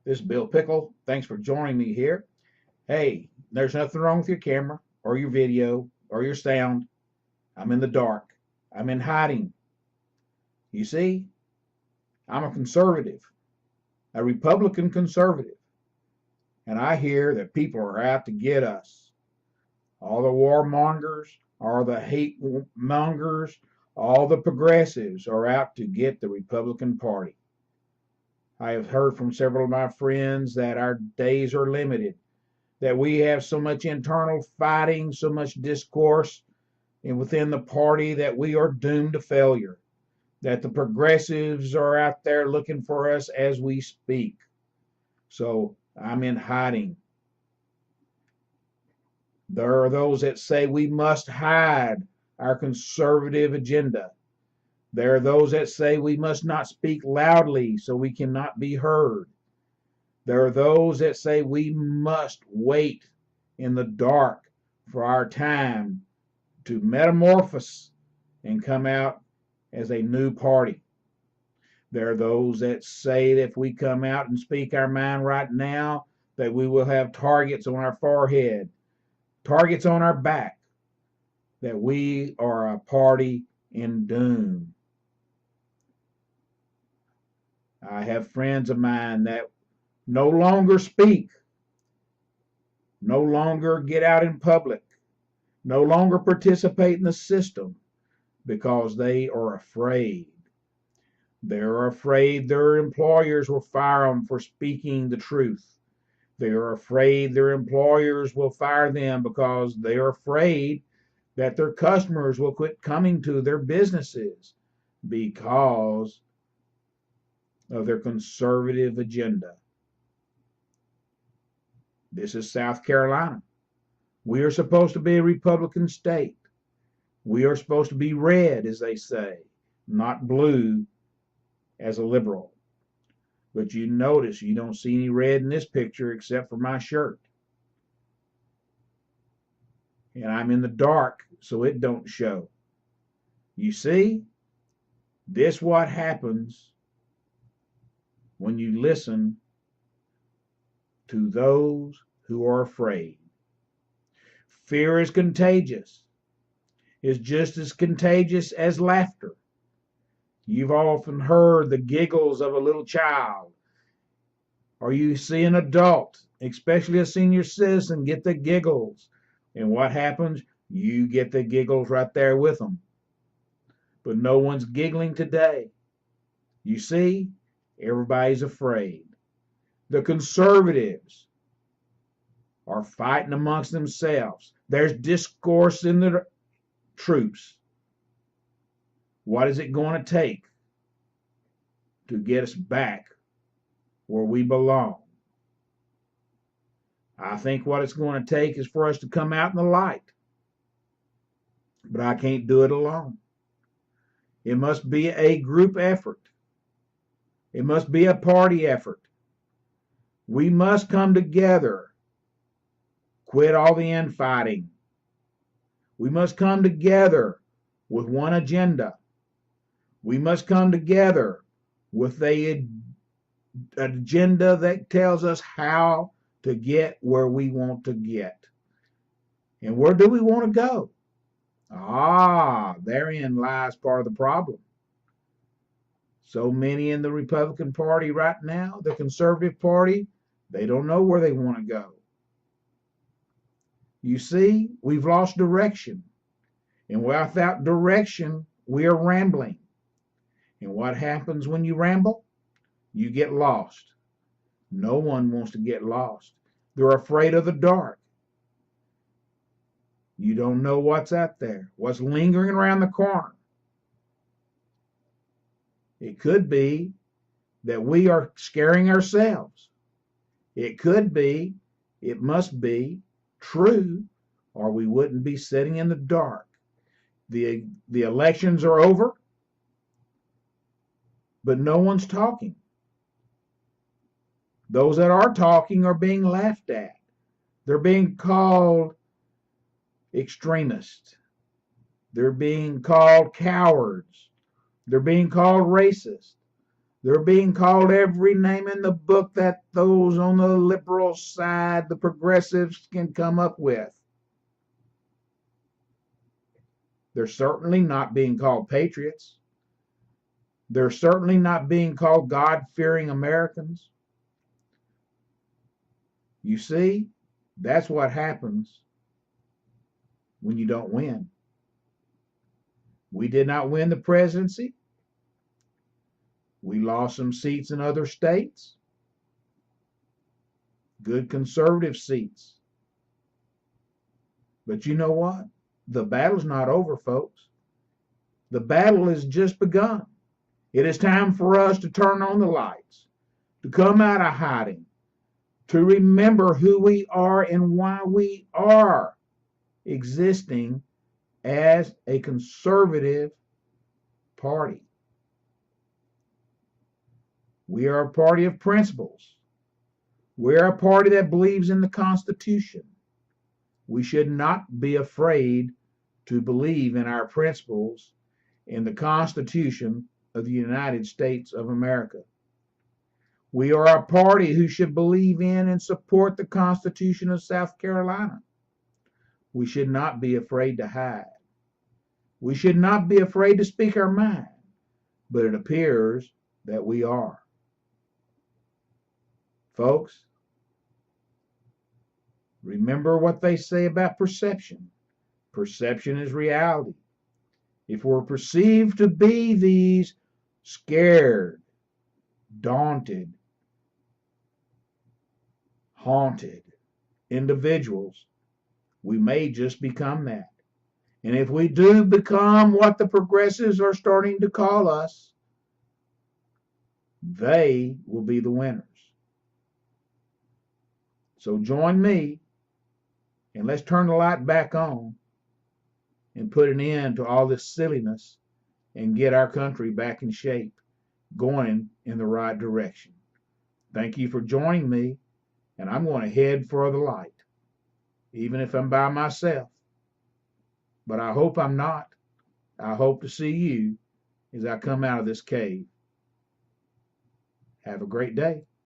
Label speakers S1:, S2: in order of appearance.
S1: This is Bill Pickle. Thanks for joining me here. Hey, there's nothing wrong with your camera or your video or your sound. I'm in the dark. I'm in hiding. You see, I'm a conservative, a Republican conservative, and I hear that people are out to get us. All the warmongers, all the hate mongers, all the progressives are out to get the Republican Party. I have heard from several of my friends that our days are limited, that we have so much internal fighting, so much discourse and within the party that we are doomed to failure, that the progressives are out there looking for us as we speak. So I'm in hiding. There are those that say we must hide our conservative agenda. There are those that say we must not speak loudly so we cannot be heard. There are those that say we must wait in the dark for our time to metamorphose and come out as a new party. There are those that say that if we come out and speak our mind right now, that we will have targets on our forehead, targets on our back, that we are a party in doom. I have friends of mine that no longer speak, no longer get out in public, no longer participate in the system because they are afraid. They're afraid their employers will fire them for speaking the truth. They're afraid their employers will fire them because they're afraid that their customers will quit coming to their businesses because of their conservative agenda. This is South Carolina. We are supposed to be a Republican state. We are supposed to be red, as they say, not blue as a liberal. But you notice you don't see any red in this picture except for my shirt. And I'm in the dark, so it don't show. You see, this what happens when you listen to those who are afraid. Fear is contagious. It's just as contagious as laughter. You've often heard the giggles of a little child, or you see an adult, especially a senior citizen, get the giggles. And what happens? You get the giggles right there with them. But no one's giggling today. You see, everybody's afraid. The conservatives are fighting amongst themselves. There's discourse in the troops. What is it going to take to get us back where we belong? I think what it's going to take is for us to come out in the light. But I can't do it alone. It must be a group effort. It must be a party effort. We must come together. Quit all the infighting. We must come together with one agenda. We must come together with an agenda that tells us how to get where we want to get. And where do we want to go? Therein lies part of the problem. So many in the Republican Party right now, the Conservative Party, they don't know where they want to go. You see, we've lost direction. And without direction, we are rambling. And what happens when you ramble? You get lost. No one wants to get lost. They're afraid of the dark. You don't know what's out there, what's lingering around the corner. It could be that we are scaring ourselves. It could be, it must be true, or we wouldn't be sitting in the dark. The elections are over, but no one's talking. Those that are talking are being laughed at. They're being called extremists. They're being called cowards. They're being called racist. They're being called every name in the book that those on the liberal side, the progressives, can come up with. They're certainly not being called patriots. They're certainly not being called God-fearing Americans. You see, that's what happens when you don't win. We did not win the presidency. We lost some seats in other states, good conservative seats. But you know what? The battle's not over, folks. The battle has just begun. It is time for us to turn on the lights, to come out of hiding, to remember who we are and why we are existing as a conservative party. We are a party of principles. We are a party that believes in the Constitution. We should not be afraid to believe in our principles in the Constitution of the United States of America. We are a party who should believe in and support the Constitution of South Carolina. We should not be afraid to hide. We should not be afraid to speak our mind, but it appears that we are. Folks, remember what they say about perception. Perception is reality. If we're perceived to be these scared, daunted, haunted individuals, we may just become that. And if we do become what the progressives are starting to call us, they will be the winners. So join me and let's turn the light back on and put an end to all this silliness and get our country back in shape, going in the right direction. Thank you for joining me, and I'm going to head for the light, even if I'm by myself. But I hope I'm not. I hope to see you as I come out of this cave. Have a great day.